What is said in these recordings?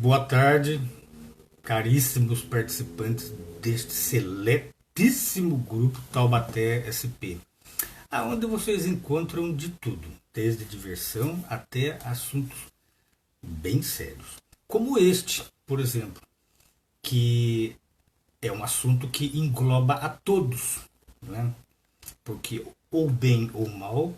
Boa tarde, caríssimos participantes deste seletíssimo grupo Taubaté SP, aonde vocês encontram de tudo, desde diversão até assuntos bem sérios, como este, por exemplo, que é um assunto que engloba a todos, né? Porque ou bem ou mal,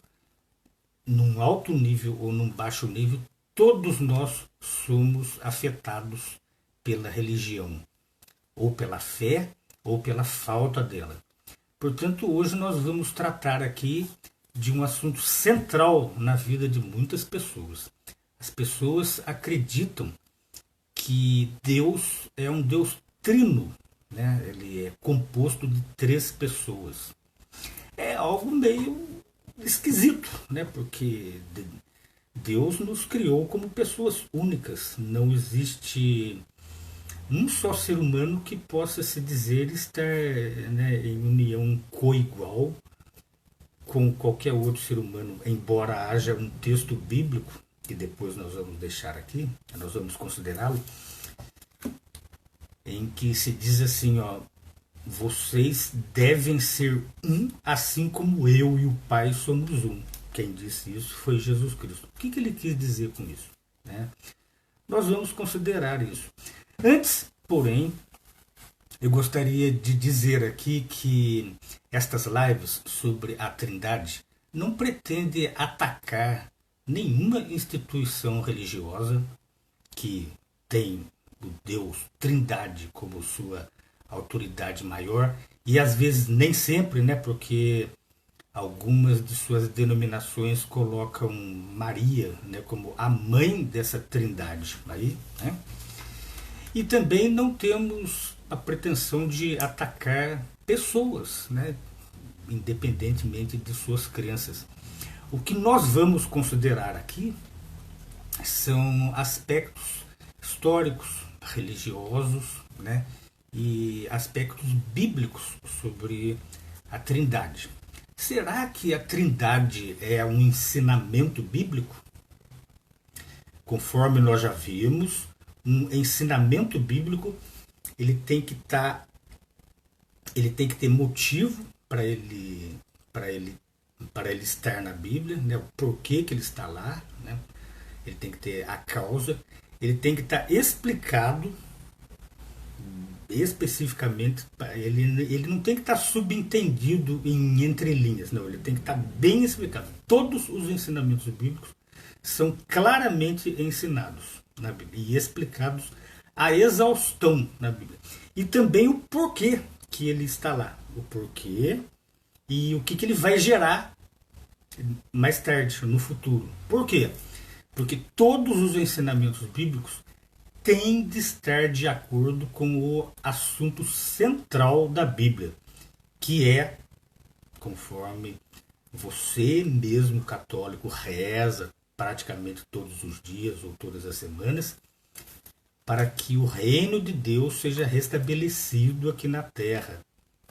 num alto nível ou num baixo nível, todos nós somos afetados pela religião, ou pela fé, ou pela falta dela. Portanto, hoje nós vamos tratar aqui de um assunto central na vida de muitas pessoas. As pessoas acreditam que Deus é um Deus trino, né? Ele é composto de três pessoas. É algo meio esquisito, né? Porque Deus nos criou como pessoas únicas. Não existe um só ser humano que possa se dizer estar, né, em união coigual com qualquer outro ser humano, embora haja um texto bíblico, que depois nós vamos deixar aqui, nós vamos considerá-lo, em que se diz assim, ó, vocês devem ser um, assim como eu e o Pai somos um. Quem disse isso foi Jesus Cristo. O que ele quis dizer com isso, né? Nós vamos considerar isso. Antes, porém, eu gostaria de dizer aqui que estas lives sobre a Trindade não pretendem atacar nenhuma instituição religiosa que tem o Deus Trindade como sua autoridade maior, e às vezes nem sempre, né, porque algumas de suas denominações colocam Maria, né, como a mãe dessa trindade aí, né? E também não temos a pretensão de atacar pessoas, né, independentemente de suas crenças. O que nós vamos considerar aqui são aspectos históricos, religiosos, né, e aspectos bíblicos sobre a Trindade. Será que a Trindade é um ensinamento bíblico? Conforme nós já vimos, um ensinamento bíblico ele tem que ter motivo para ele estar na Bíblia, né? O porquê que ele está lá, né? Ele tem que ter a causa, ele tem que estar explicado especificamente. Ele não tem que estar subentendido em entrelinhas, não, ele tem que estar bem explicado. Todos os ensinamentos bíblicos são claramente ensinados na Bíblia e explicados a exaustão na Bíblia. E também o porquê que ele está lá, o porquê e o que ele vai gerar mais tarde, no futuro. Por quê? Porque todos os ensinamentos bíblicos têm de estar de acordo com o assunto central da Bíblia, que é, conforme você mesmo católico reza praticamente todos os dias ou todas as semanas, para que o reino de Deus seja restabelecido aqui na terra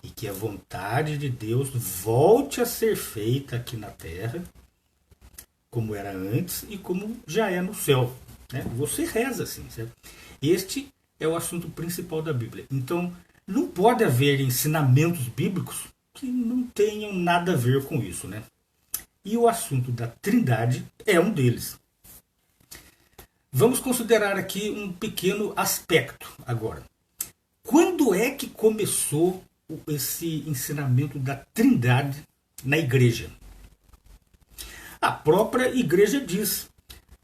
e que a vontade de Deus volte a ser feita aqui na terra, como era antes e como já é no céu, né? Você reza assim, certo? Este é o assunto principal da Bíblia. Então, não pode haver ensinamentos bíblicos que não tenham nada a ver com isso, né? E o assunto da Trindade é um deles. Vamos considerar aqui um pequeno aspecto agora. Quando é que começou esse ensinamento da Trindade na igreja? A própria igreja diz,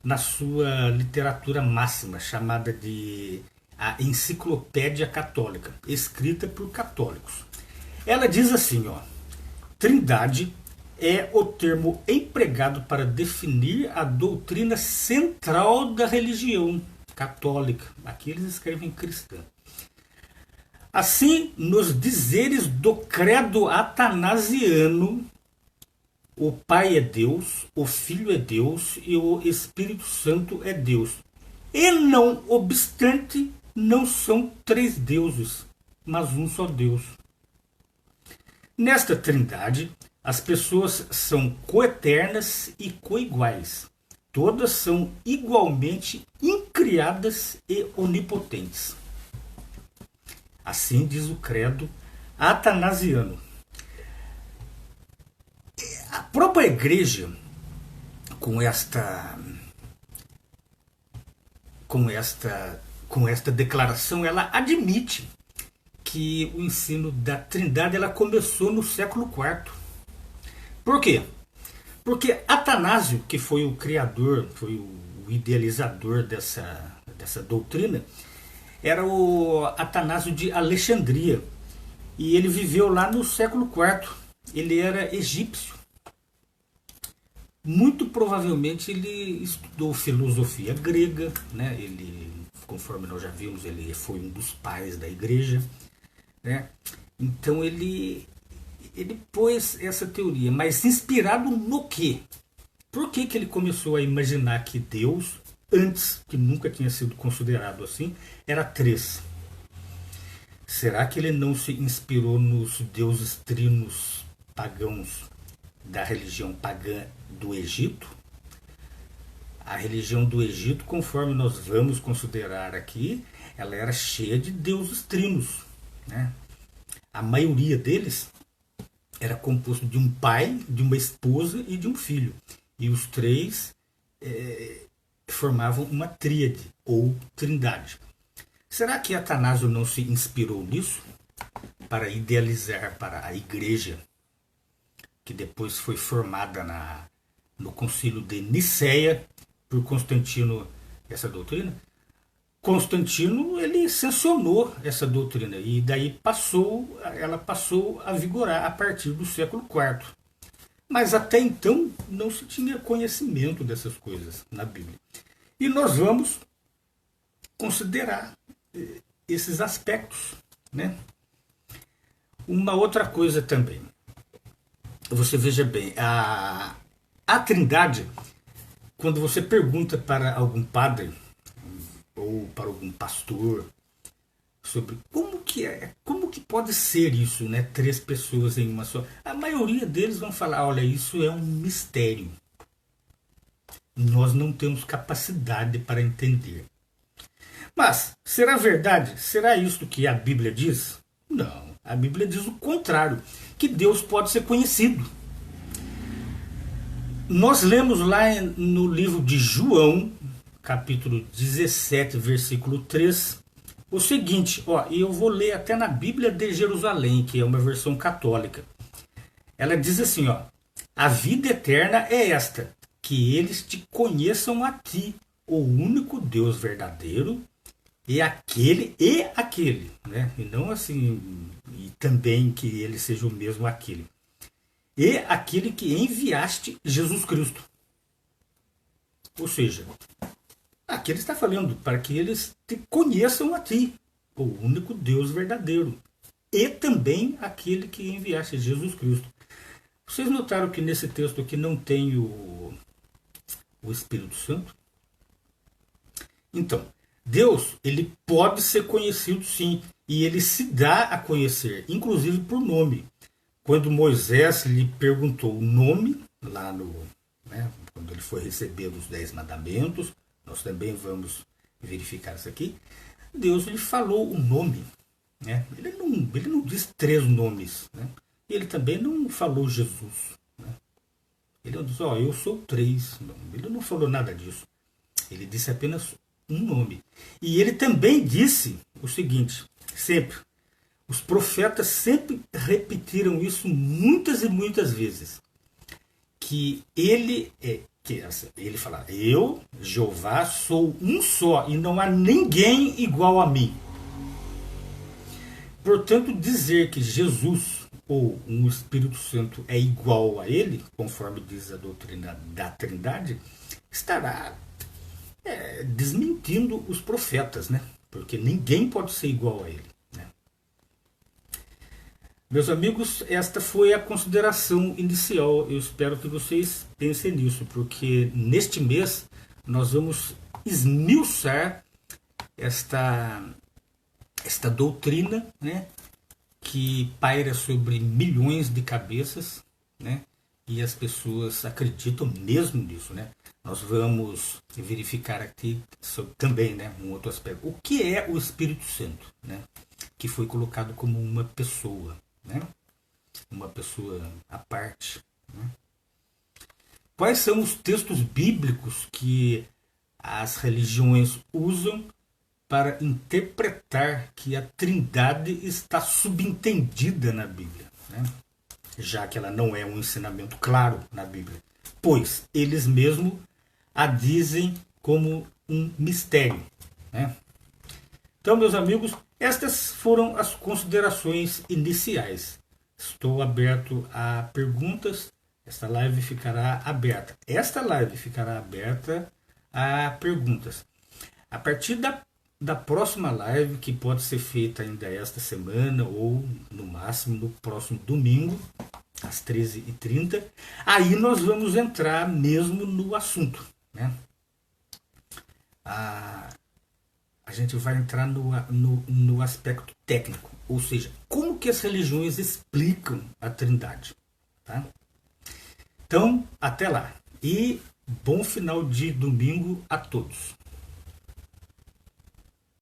na sua literatura máxima, chamada de a Enciclopédia Católica, escrita por católicos. Ela diz assim, ó, Trindade é o termo empregado para definir a doutrina central da religião católica. Aqui eles escrevem cristã. Assim, nos dizeres do credo atanasiano, o Pai é Deus, o Filho é Deus e o Espírito Santo é Deus. E não obstante, não são três deuses, mas um só Deus. Nesta trindade, as pessoas são coeternas e coiguais. Todas são igualmente incapazes incriadas e onipotentes. Assim diz o credo atanasiano. A própria igreja, com esta declaração, ela admite que o ensino da Trindade ela começou no século IV. Por quê? Porque Atanásio, que foi o criador, foi o idealizador dessa doutrina, era o Atanásio de Alexandria. E ele viveu lá no século IV. Ele era egípcio. Muito provavelmente ele estudou filosofia grega, né? Ele, conforme nós já vimos, ele foi um dos pais da igreja, né? Então ele pôs essa teoria, mas inspirado no quê? Por que ele começou a imaginar que Deus, antes, que nunca tinha sido considerado assim, era três? Será que ele não se inspirou nos deuses trinos pagãos da religião pagã do Egito? A religião do Egito, conforme nós vamos considerar aqui, ela era cheia de deuses trinos, né? A maioria deles era composto de um pai, de uma esposa e de um filho. E os três formavam uma tríade, ou trindade. Será que Atanásio não se inspirou nisso para idealizar para a igreja, que depois foi formada no concílio de Nicéia por Constantino, essa doutrina? Constantino ele sancionou essa doutrina e daí ela passou a vigorar a partir do século IV. Mas até então não se tinha conhecimento dessas coisas na Bíblia. E nós vamos considerar esses aspectos, né? Uma outra coisa também. Você veja bem, a Trindade, quando você pergunta para algum padre ou para algum pastor sobre como que pode ser isso, né? Três pessoas em uma só. A maioria deles vão falar, olha, isso é um mistério. Nós não temos capacidade para entender. Mas, será verdade? Será isso que a Bíblia diz? Não, a Bíblia diz o contrário, que Deus pode ser conhecido. Nós lemos lá no livro de João, capítulo 17, versículo 3, o seguinte, e eu vou ler até na Bíblia de Jerusalém, que é uma versão católica. Ela diz assim, a vida eterna é esta, que eles te conheçam a ti, o único Deus verdadeiro, e aquele, né? E não assim, e também que ele seja o mesmo aquele. E aquele que enviaste Jesus Cristo. Ou seja, aqui ele está falando para que eles te conheçam a ti, o único Deus verdadeiro. E também aquele que enviaste Jesus Cristo. Vocês notaram que nesse texto aqui não tem o Espírito Santo? Então, Deus, ele pode ser conhecido sim, e ele se dá a conhecer, inclusive por nome. Quando Moisés lhe perguntou o nome, lá quando ele foi receber os 10 mandamentos, nós também vamos verificar isso aqui, Deus lhe falou o nome. Né? Ele não diz 3 nomes. Né? E ele também não falou Jesus. Né? Ele não disse, eu sou 3. Não, ele não falou nada disso. Ele disse apenas um nome. E ele também disse o seguinte, sempre, os profetas sempre repetiram isso muitas e muitas vezes, que ele fala, eu, Jeová, sou um só, e não há ninguém igual a mim. Portanto, dizer que Jesus ou um Espírito Santo é igual a ele, conforme diz a doutrina da Trindade, estará desmentindo os profetas, né? Porque ninguém pode ser igual a ele. Né? Meus amigos, esta foi a consideração inicial. Eu espero que vocês pensem nisso, porque neste mês nós vamos esmiuçar esta doutrina, né, que paira sobre milhões de cabeças, né, e as pessoas acreditam mesmo nisso. Né? nós vamos verificar aqui também, né, um outro aspecto. O que é o Espírito Santo, né, que foi colocado como uma pessoa, né, uma pessoa à parte, né? Quais são os textos bíblicos que as religiões usam para interpretar que a Trindade está subentendida na Bíblia, né? Já que ela não é um ensinamento claro na Bíblia, pois eles mesmos a dizem como um mistério, né? Então, meus amigos, estas foram as considerações iniciais. Estou aberto a perguntas. Esta live ficará aberta. Esta live ficará aberta a perguntas. A partir da próxima live, que pode ser feita ainda esta semana ou no máximo no próximo domingo, às 13h30, aí nós vamos entrar mesmo no assunto, né? A gente vai entrar no aspecto técnico, ou seja, como que as religiões explicam a Trindade, tá? Então, até lá. E bom final de domingo a todos.